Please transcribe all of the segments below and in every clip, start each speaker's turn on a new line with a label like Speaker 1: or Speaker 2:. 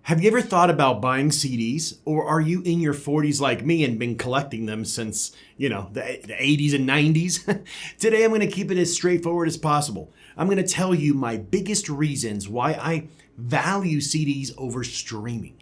Speaker 1: Have you ever thought about buying CDs, or are you in your 40s like me and been collecting them since, the 80s and 90s? Today I'm going to keep it as straightforward as possible. I'm going to tell you my biggest reasons why I value CDs over streaming.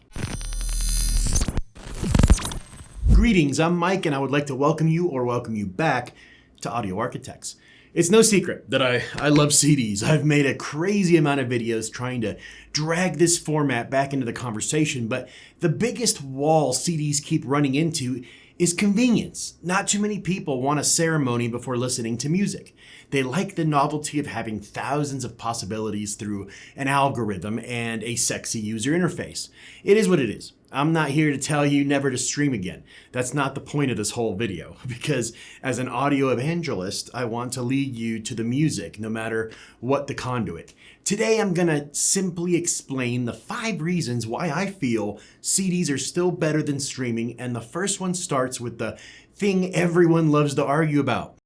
Speaker 1: Greetings, I'm Mike and I would like to welcome you back to Audio Arkitekts. It's no secret that I love CDs. I've made a crazy amount of videos trying to drag this format back into the conversation, but the biggest wall CDs keep running into is convenience. Not too many people want a ceremony before listening to music. They like the novelty of having thousands of possibilities through an algorithm and a sexy user interface. It is what it is. I'm not here to tell you never to stream again. That's not the point of this whole video, because as an audio evangelist, I want to lead you to the music, no matter what the conduit. Today, I'm gonna simply explain the 5 reasons why I feel CDs are still better than streaming, and the first one starts with the thing everyone loves to argue about.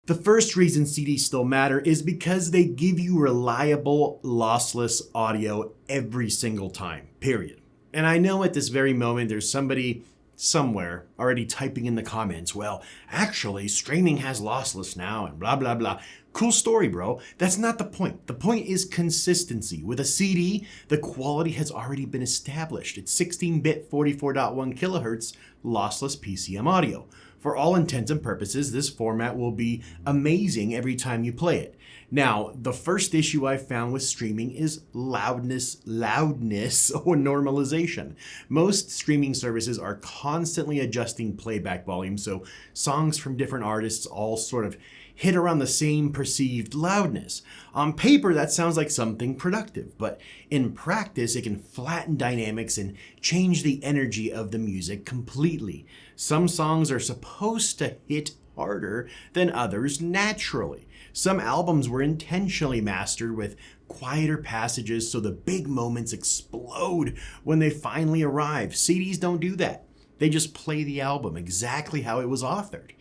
Speaker 1: The first reason CDs still matter is because they give you reliable, lossless audio every single time, period. And I know at this very moment there's somebody somewhere already typing in the comments, well, actually, streaming has lossless now and blah, blah, blah. Cool story, bro. That's not the point. The point is consistency. With a CD, the quality has already been established. It's 16-bit 44.1 kilohertz lossless PCM audio. For all intents and purposes, this format will be amazing every time you play it. Now, the first issue I found with streaming is loudness, or normalization. Most streaming services are constantly adjusting playback volume, so songs from different artists all sort of hit around the same perceived loudness. On paper, that sounds like something productive, but in practice, it can flatten dynamics and change the energy of the music completely. Some songs are supposed to hit harder than others naturally. Some albums were intentionally mastered with quieter passages so the big moments explode when they finally arrive. CDs don't do that. They just play the album exactly how it was authored.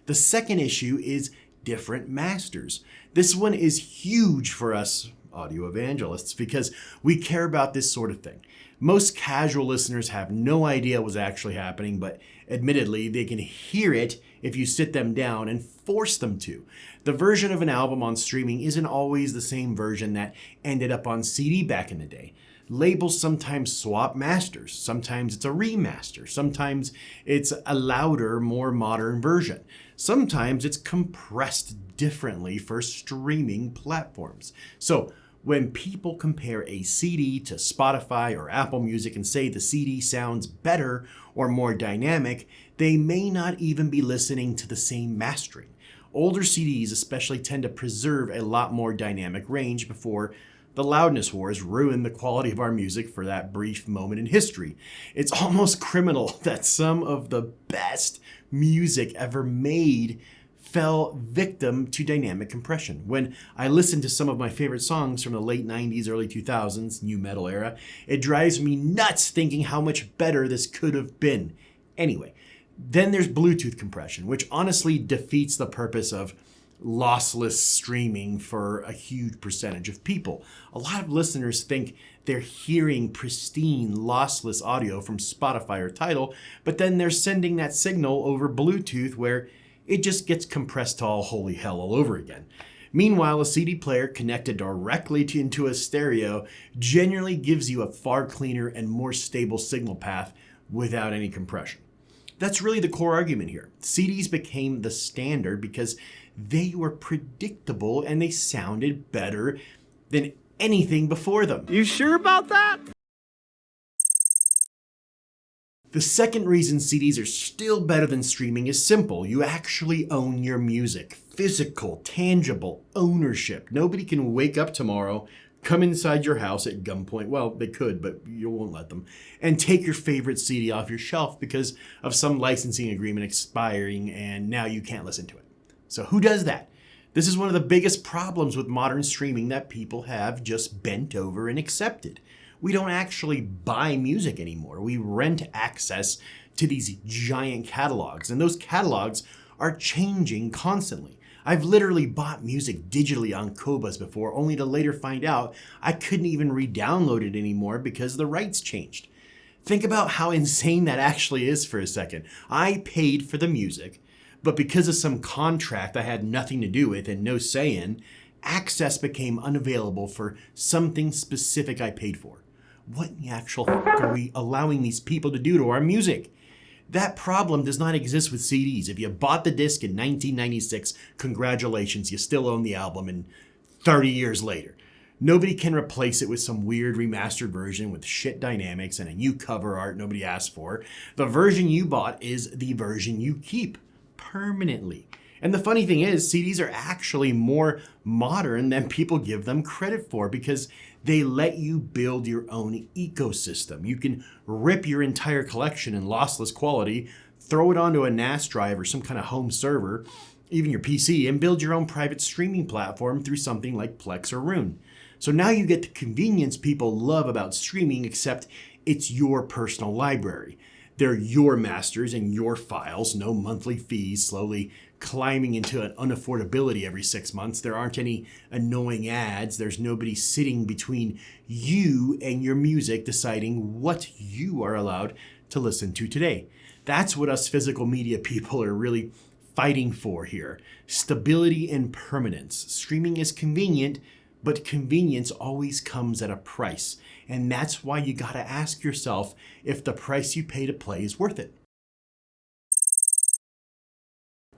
Speaker 1: The second issue is different masters. This one is huge for us audio evangelists because we care about this sort of thing. Most casual listeners have no idea what's actually happening, but admittedly, they can hear it if you sit them down and force them to. The version of an album on streaming isn't always the same version that ended up on CD back in the day. Labels sometimes swap masters. Sometimes it's a remaster. Sometimes it's a louder, more modern version. Sometimes it's compressed differently for streaming platforms. So when people compare a CD to Spotify or Apple Music and say the CD sounds better or more dynamic, they may not even be listening to the same mastering. Older CDs especially tend to preserve a lot more dynamic range before the loudness wars ruin the quality of our music for that brief moment in history. It's almost criminal that some of the best music ever made fell victim to dynamic compression. When I listen to some of my favorite songs from the late 90s, early 2000s, new metal era, it drives me nuts thinking how much better this could have been. Anyway, then there's Bluetooth compression, which honestly defeats the purpose of lossless streaming for a huge percentage of people. A lot of listeners think they're hearing pristine lossless audio from Spotify or Tidal, but then they're sending that signal over Bluetooth where it just gets compressed to all holy hell all over again. Meanwhile, a CD player connected directly into a stereo generally gives you a far cleaner and more stable signal path without any compression. That's really the core argument here. CDs became the standard because they were predictable and they sounded better than anything before them.
Speaker 2: You sure about that?
Speaker 1: The second reason CDs are still better than streaming is simple. You actually own your music. Physical, tangible ownership. Nobody can wake up tomorrow, come inside your house at gunpoint. Well, they could, but you won't let them. And take your favorite CD off your shelf because of some licensing agreement expiring and now you can't listen to it. So who does that? This is one of the biggest problems with modern streaming that people have just bent over and accepted. We don't actually buy music anymore. We rent access to these giant catalogs, and those catalogs are changing constantly. I've literally bought music digitally on Qobuz before, only to later find out I couldn't even re-download it anymore because the rights changed. Think about how insane that actually is for a second. I paid for the music, but because of some contract I had nothing to do with and no say in, access became unavailable for something specific I paid for. What in the actual are we allowing these people to do to our music? That problem does not exist with CDs. If you bought the disc in 1996, congratulations, you still own the album and 30 years later. Nobody can replace it with some weird remastered version with shit dynamics and a new cover art nobody asked for. The version you bought is the version you keep permanently. And the funny thing is, CDs are actually more modern than people give them credit for because they let you build your own ecosystem. You can rip your entire collection in lossless quality, throw it onto a NAS drive or some kind of home server, even your PC, and build your own private streaming platform through something like Plex or Rune. So now you get the convenience people love about streaming, except it's your personal library. They're your masters and your files, no monthly fees, slowly climbing into an unaffordability every 6 months. There aren't any annoying ads. There's nobody sitting between you and your music deciding what you are allowed to listen to today. That's what us physical media people are really fighting for here. Stability and permanence. Streaming is convenient, but convenience always comes at a price. And that's why you gotta ask yourself if the price you pay to play is worth it.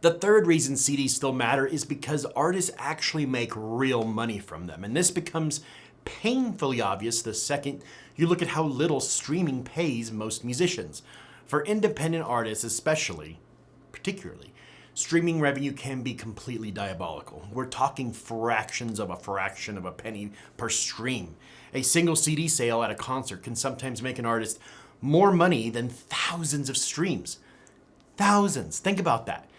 Speaker 1: The third reason CDs still matter is because artists actually make real money from them. And this becomes painfully obvious the second you look at how little streaming pays most musicians. For independent artists particularly, streaming revenue can be completely diabolical. We're talking fractions of a penny per stream. A single CD sale at a concert can sometimes make an artist more money than thousands of streams. Thousands. Think about that.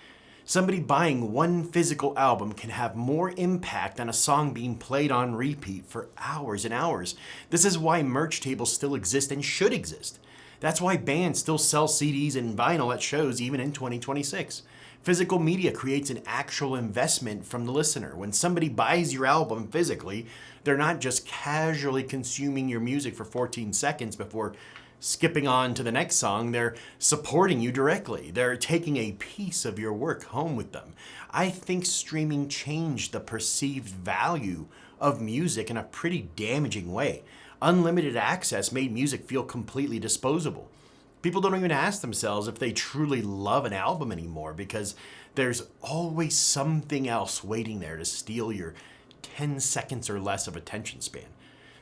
Speaker 1: Somebody buying one physical album can have more impact than a song being played on repeat for hours and hours. This is why merch tables still exist and should exist. That's why bands still sell CDs and vinyl at shows even in 2026. Physical media creates an actual investment from the listener. When somebody buys your album physically, they're not just casually consuming your music for 14 seconds before skipping on to the next song. They're supporting you directly. They're taking a piece of your work home with them. I think streaming changed the perceived value of music in a pretty damaging way. Unlimited access made music feel completely disposable. People don't even ask themselves if they truly love an album anymore because there's always something else waiting there to steal your 10 seconds or less of attention span.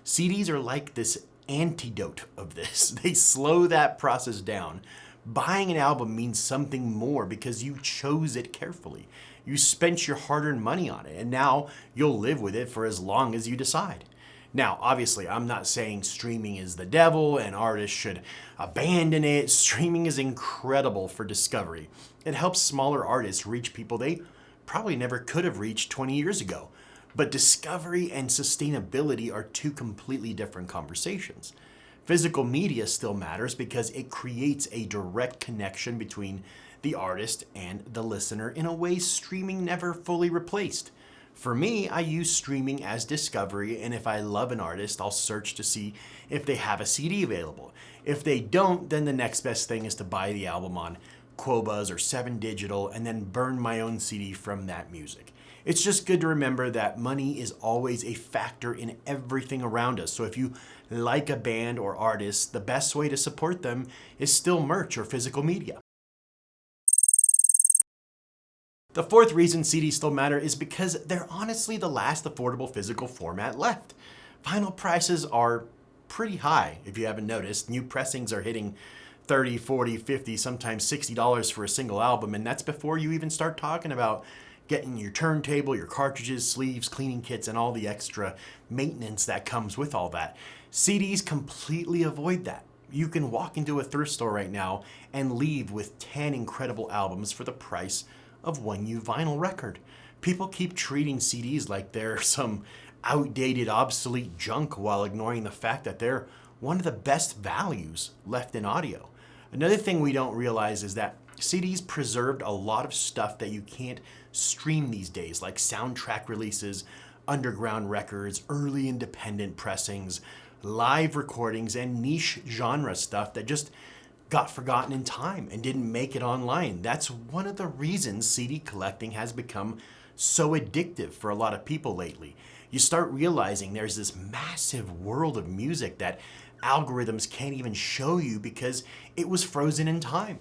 Speaker 1: CDs are like this antidote of this. They slow that process down. Buying an album means something more because you chose it carefully. You spent your hard-earned money on it, and now you'll live with it for as long as you decide. Now, obviously, I'm not saying streaming is the devil and artists should abandon it. Streaming is incredible for discovery. It helps smaller artists reach people they probably never could have reached 20 years ago. But discovery and sustainability are two completely different conversations. Physical media still matters because it creates a direct connection between the artist and the listener in a way streaming never fully replaced. For me, I use streaming as discovery, and if I love an artist, I'll search to see if they have a CD available. If they don't, then the next best thing is to buy the album on Qobuz or 7 Digital and then burn my own CD from that music. It's just good to remember that money is always a factor in everything around us. So if you like a band or artist, the best way to support them is still merch or physical media. The fourth reason CDs still matter is because they're honestly the last affordable physical format left. Vinyl prices are pretty high, if you haven't noticed. New pressings are hitting $30, $40, $50, sometimes $60 for a single album, and that's before you even start talking about getting your turntable, your cartridges, sleeves, cleaning kits, and all the extra maintenance that comes with all that. CDs completely avoid that. You can walk into a thrift store right now and leave with 10 incredible albums for the price of one new vinyl record. People keep treating CDs like they're some outdated, obsolete junk while ignoring the fact that they're one of the best values left in audio. Another thing we don't realize is that CDs preserved a lot of stuff that you can't stream these days, like soundtrack releases, underground records, early independent pressings, live recordings, and niche genre stuff that just got forgotten in time and didn't make it online. That's one of the reasons CD collecting has become so addictive for a lot of people lately. You start realizing there's this massive world of music that algorithms can't even show you because it was frozen in time.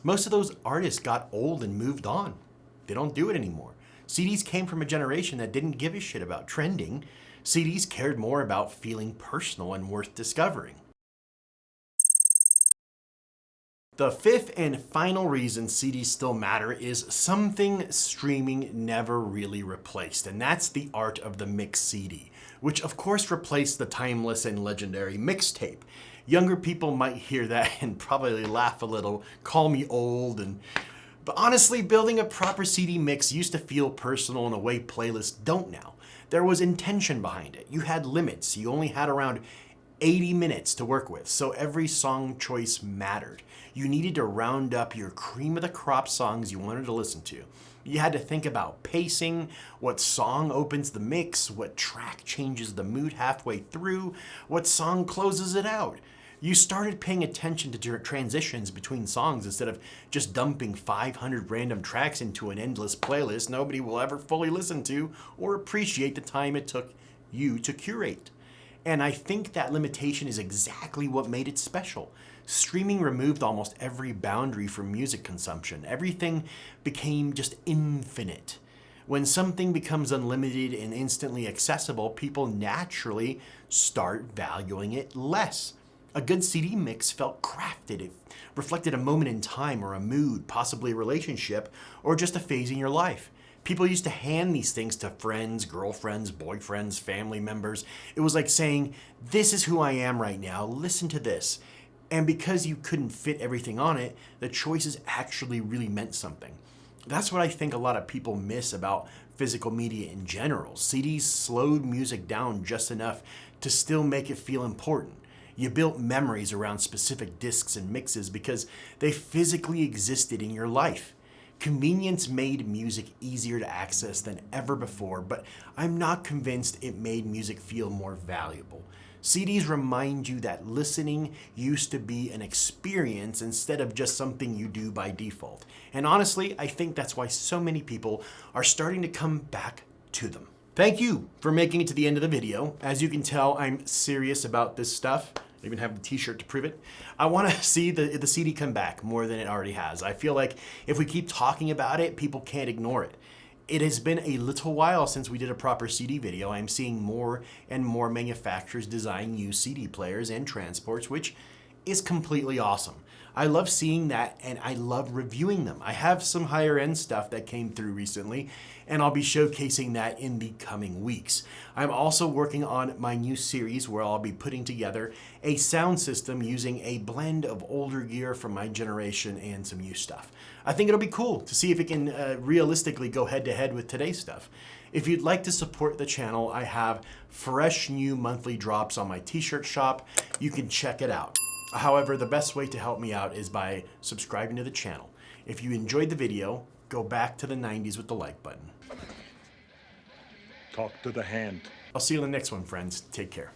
Speaker 1: Most of those artists got old and moved on. They don't do it anymore. CDs came from a generation that didn't give a shit about trending. CDs cared more about feeling personal and worth discovering. The fifth and final reason CDs still matter is something streaming never really replaced, and that's the art of the mix CD, which of course replaced the timeless and legendary mixtape. Younger people might hear that and probably laugh a little, call me old, but honestly, building a proper CD mix used to feel personal in a way playlists don't now. There was intention behind it. You had limits. You only had around 80 minutes to work with, so every song choice mattered. You needed to round up your cream of the crop songs you wanted to listen to. You had to think about pacing, what song opens the mix, what track changes the mood halfway through, what song closes it out. You started paying attention to transitions between songs instead of just dumping 500 random tracks into an endless playlist nobody will ever fully listen to or appreciate the time it took you to curate. And I think that limitation is exactly what made it special. Streaming removed almost every boundary for music consumption. Everything became just infinite. When something becomes unlimited and instantly accessible, people naturally start valuing it less. A good CD mix felt crafted. It reflected a moment in time or a mood, possibly a relationship, or just a phase in your life. People used to hand these things to friends, girlfriends, boyfriends, family members. It was like saying, this is who I am right now, listen to this. And because you couldn't fit everything on it, the choices actually really meant something. That's what I think a lot of people miss about physical media in general. CDs slowed music down just enough to still make it feel important. You built memories around specific discs and mixes because they physically existed in your life. Convenience made music easier to access than ever before, but I'm not convinced it made music feel more valuable. CDs remind you that listening used to be an experience instead of just something you do by default. And honestly, I think that's why so many people are starting to come back to them. Thank you for making it to the end of the video. As you can tell, I'm serious about this stuff. I even have the t-shirt to prove it. I want to see the CD come back more than it already has. I feel like if we keep talking about it, people can't ignore it. It has been a little while since we did a proper CD video. I'm seeing more and more manufacturers design new CD players and transports, which is completely awesome. I love seeing that and I love reviewing them. I have some higher end stuff that came through recently and I'll be showcasing that in the coming weeks. I'm also working on my new series where I'll be putting together a sound system using a blend of older gear from my generation and some new stuff. I think it'll be cool to see if it can realistically go head to head with today's stuff. If you'd like to support the channel, I have fresh new monthly drops on my t-shirt shop. You can check it out. However, the best way to help me out is by subscribing to the channel. If you enjoyed the video, go back to the 90s with the like button.
Speaker 2: Talk to the hand.
Speaker 1: I'll see you in the next one, friends. Take care.